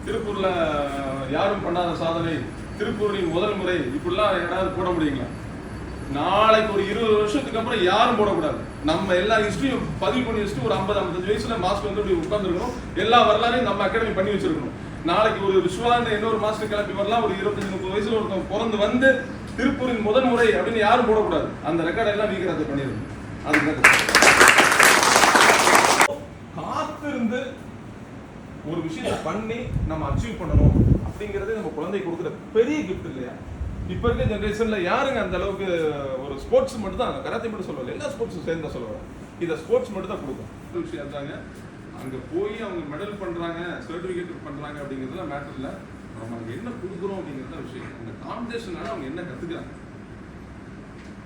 திருப்பூர்ல யாரும் பண்ணாத சாதனை, திருப்பூரின் முதல் முறை, இப்படிலாம் யாராவது போட முடியுங்களா? நாளைக்கு ஒரு 20 வருஷத்துக்கு அப்புறம் யாரும் போடக்கூடாது. நம்ம எல்லா ஹிஸ்டரியும் பதிவு பண்ணி வச்சுட்டு ஒரு 50-55 வயசுல மாஸ்டர் வந்து இப்படி உட்கார்ந்துருக்கணும். எல்லா வரலாறையும் நம்ம அகாடமி பண்ணி வச்சிருக்கணும். நாளைக்கு ஒரு விஸ்வான்னு இன்னொரு மாஸ்டர் கிளம்பி வரலாம். ஒரு 25-30 வயசுல ஒருத்தவங்க பிறந்து வந்து திருப்பூரின் முதல் முறை அப்படின்னு யாரும் போடக்கூடாது. அந்த ரெக்கார்ட் எல்லாம் வீக்கிறது பண்ணிடணும். அதுக்கு காத்திருந்து ஒரு விஷயத்தை பண்ணி நம்ம அச்சீவ் பண்ணணும் அப்படிங்கறது நம்ம குழந்தைக்கு கொடுக்குற பெரிய கிஃப்ட் இல்லையா? இப்ப இருக்க ஜெனரேஷன்ல யாருங்க அந்த அளவுக்கு ஒரு ஸ்போர்ட்ஸ் மட்டும் தான், கராத்தே மட்டும் சொல்லல, எல்லா ஸ்போர்ட்ஸும் சேர்ந்து தான் சொல்லுவாங்க. இதை ஸ்போர்ட்ஸ் மட்டும் தான் கொடுக்கும் விஷயம் தாங்க. அங்க போய் அவங்க மெடல் பண்றாங்க, சர்டிபிகேட் பண்றாங்க அப்படிங்கிறதுல மேட்டர் இல்லை. நம்ம அங்க என்ன கொடுக்குறோம் அப்படிங்கிறது தான் விஷயம். அந்த காம்படிஷனால அவங்க என்ன கத்துக்கிறாங்க,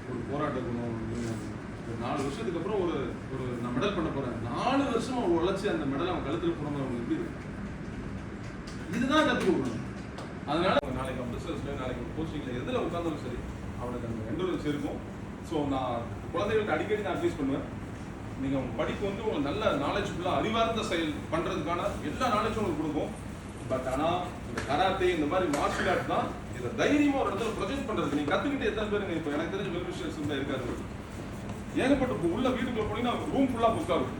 ஒரு போராட்ட குணம். 4 வருஷத்துக்கு அப்புறம் ஒரு நான் மெடல் பண்ண போறேன், 4 வருஷம் அவங்க உழைச்சி அந்த மெடல் அவன் கழுத்துல போனவங்க அவங்க எப்படி இருக்கு, இதுதான் கற்றுக் கொடுக்கணும். அதனால நாளைக்கு அம்பசர்ஸ்ல நாளைக்கு போஸ்டிங்ல எதுல உட்கார்ந்தாலும் சரி அவனுக்கு அந்த எண்டூரன்ஸ் இருக்கும். ஸோ நான் குழந்தைகளுக்கு அடிக்கடி நான் அட்வைஸ் பண்ணுவேன், நீங்க உங்க படிப்பு வந்து உங்களுக்கு நல்ல நாலேஜ்ஃபுல்லா அறிவார்ந்த செயல் பண்றதுக்கான எல்லா நாலேஜும் உங்களுக்கு கொடுக்கும். பட் ஆனா இந்த கராத்தே இந்த மாதிரி மார்ஷியல் ஆர்ட் தான் இதை தைரியமா ஒரு இடத்துல ப்ரொஜெக்ட் பண்றது. நீங்க கத்துக்கிட்டு எத்தனை பேருங்க இப்போ எனக்கு தெரிஞ்ச வெல்விஷர்ஸ் தான் இருக்காரு. ஏகப்பட்ட உள்ள வீட்டுக்குள்ள போனீங்கன்னா ரூம் ஃபுல்லா புக் ஆகும்.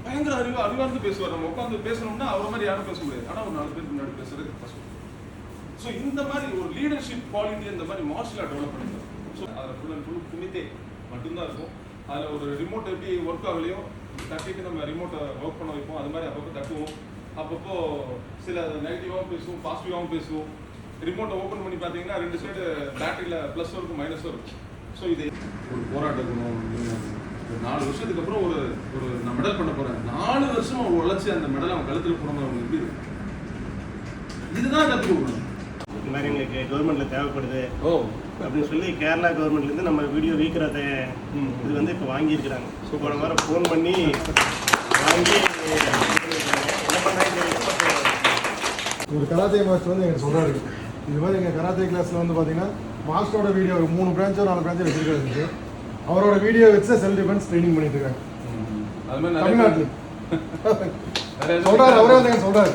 பயங்கர அறிவார்ந்து பேசுவார். நம்ம உட்காந்து பேசணும்னா அவரை மாதிரி யாரும் பேச முடியாது. ஆனா ஒரு 4 பேருக்கு முன்னாடி பேசுறது கஷ்டம். ஸோ இந்த மாதிரி ஒரு லீடர்ஷிப் குவாலிட்டி இந்த மாதிரி மார்ஷியல் ஆர்ட் டெவலப் பண்ணிக்கலாம். ஸோ அதில் ஃபுல் அண்ட் ஃபுல் குமித்தே மட்டும்தான் இருக்கும். அதில் ஒரு ரிமோட் எப்படி ஒர்க் ஆகலையோ தட்டிட்டு நம்ம ரிமோட்டை ஒர்க் பண்ண வைப்போம். அது மாதிரி அப்பப்போ தட்டுவோம். அப்பப்போ சில நெகட்டிவாகவும் பேசுவோம், பாசிட்டிவாகவும் பேசுவோம். ரிமோட்டை ஓப்பன் பண்ணி பார்த்தீங்கன்னா 2 சைடு பேட்டரியில் ப்ளஸும் இருக்கும் மைனஸும் இருக்கும். ஸோ இது ஒரு போராட்ட குணம். 4 வருஷத்துக்கு அப்புறம் ஒரு நான் மெடல் பண்ண போறேன், 4 வருஷம் அவன் உழைச்சி அந்த மெடல் அவன் கழுத்துல போனவங்க அவங்க எப்படி இருக்கு, இதுதான் கற்றுக் கொடுக்கணும். இந்த மாதிரி எங்களுக்கு கவர்மெண்ட்ல தேவைப்படுது அப்படின்னு சொல்லி கேரளா கவர்மெண்ட்லேருந்து நம்ம வீடியோ வீக்கிறத இது வந்து இப்போ வாங்கியிருக்கிறாங்க. ஸோ போன வாரம் ஃபோன் பண்ணி வாங்கி என்ன பண்ணாங்க. ஒரு கராத்தே மாஸ்டர் வந்து எங்களுக்கு சொல்கிறாரு, இது மாதிரி எங்கள் கராத்தே கிளாஸில் வந்து பார்த்தீங்கன்னா மாஸ்டரோட வீடியோ 3 பிரான்ச்சோ 4 பிரான்ச்சோ வச்சிருக்காரு. அவரோட வீடியோ வச்சு செல்ஃப் டிஃபென்ஸ் ட்ரைனிங் பண்ணிட்டு இருக்காங்க தமிழ்நாட்டில். சொல்றாரு, அவரே வந்து எங்க சொல்றாரு.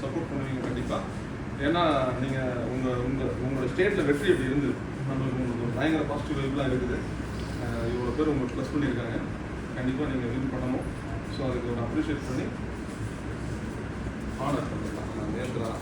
சப்போர்ட் பண்ணுவீங்க கண்டிப்பா. ஏன்னா நீங்க உங்களோட ஸ்டேட்ல வெற்றி எப்படி இருந்தது, நம்மளுக்கு ஒரு பயங்கர பாசிட்டிவ் வைப்லாம் இருக்குது. இவ்வளோ பேர் உங்களுக்கு ப்ளஸ் பண்ணியிருக்காங்க. கண்டிப்பாக நீங்கள் வின் பண்ணணும். ஸோ அதுக்கு ஒரு அப்ரிஷியேட் பண்ணி ஆனர் பண்ணலாம். நான் நேர்கிறேன்.